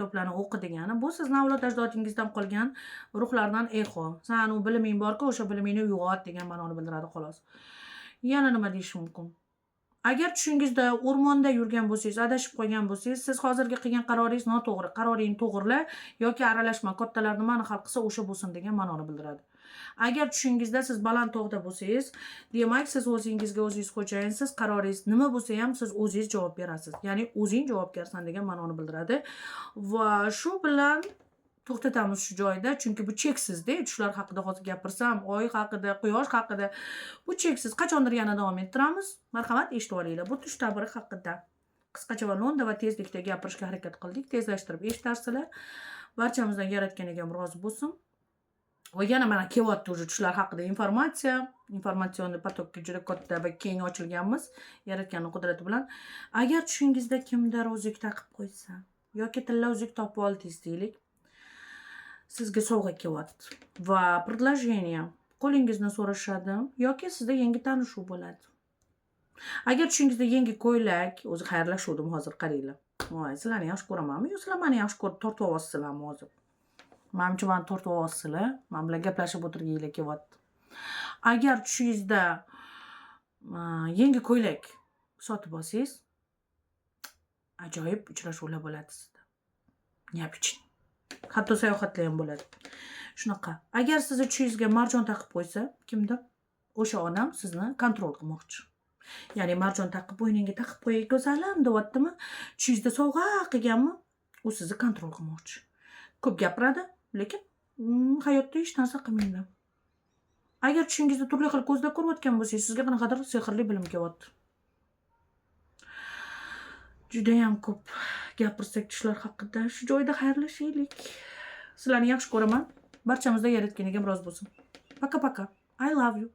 kitoblarni o'qi degani. Bu sizni avlod ajdodingizdan qolgan ruhlardan eho. San u biliming borku, o'sha bilimingni uyg'ot degan ma'noni bildiradi xolos. Yana nima deyish mumkin? Agar tushingizda o'rmonda yurgan bo'lsangiz, adashib qolgan bo'lsangiz, siz hozirgi qilgan qaroringiz noto'g'ri. Qaroringni to'g'rila yoki aralashma. Kattalar nimani hal qilsa o'sha bo'lsin degan ma'noni bildiradi. Agar tushingizda siz baland tog'da bo'lsangiz, demak siz o'zingizga o'zingiz xo'jayinsiz, qaroringiz nima bo'lsa ham siz o'zingiz javob berasiz. Ya'ni o'zing javobgarsan degan ma'noni bildiradi. Va shu bilan to'xtatamiz shu joyda, chunki bu cheksizda. Tushlar haqida hozir gapirsam, oy haqida, quyosh haqida, bu cheksiz. Qachondir yana davom ettiramiz. Marhamat, eshitib olinglar. Bu tush ta'biri haqida qisqacha va lo'nda va tezlikda gapirishga harakat qildik. Tezlashtirib eshitarsizlar. Barchamizdan Yaratgan egam rozi bo'lsin. Va yana mana kelyapti уже tushlar haqida informatsiya. Informatsion potokka juda katta va keng ochilganmiz Yaratganning qudrati bilan. Agar tushingizda kimdir uzuk taqib qo'ysa yoki tilla uzuk topib oldingiz deylik, sizga sovg'a kelyapti va предложение qo'lingizni so'rashadi yoki sizda yangi tanishuv bo'ladi. Agar tushingizda yangi ko'ylak, o'zi xayrlashuvdim hozir qaranglar. Voy, sizlarni yaxshi ko'ramanmi yo sizlar meni yaxshi ko'rib tortib olasizlarmi hozir? Menimcha meni tortib olasizlar. Men bilan gaplashib o'tirginglar kelyapti. Agar tushingizda yangi ko'ylak sotib olsangiz, ajoyib uchrashuvlar bo'ladi sizda. Необычный. Hatto sayohatlar ham bo'ladi. Shunaqa. Agar sizni tushingizga marjon taqib qo'ysa, kimdir, o'sha odam sizni kontrol qilmoqchi. Ya'ni marjon taqib bo'yningga taqib qo'yay go'zalim deyaptimi? Tushingizda sovg'a qilganmi? U sizni kontrol qilmoqchi. Ko'p gapiradi, lekin hayotda hech narsa qilmaydi. Agar tushingizda turli xil ko'zlar ko'rayotgan bo'lsangiz, sizga qanaqadir sehrli bilim kelyapti. Juda ham ko'p gapirsak tushlar haqida, shu joyda xayrlashaylik. Sizlarni yaxshi ko'raman. Barchamizda Yaratgan egam rozi bo'lsin. Paka-paka. I love you.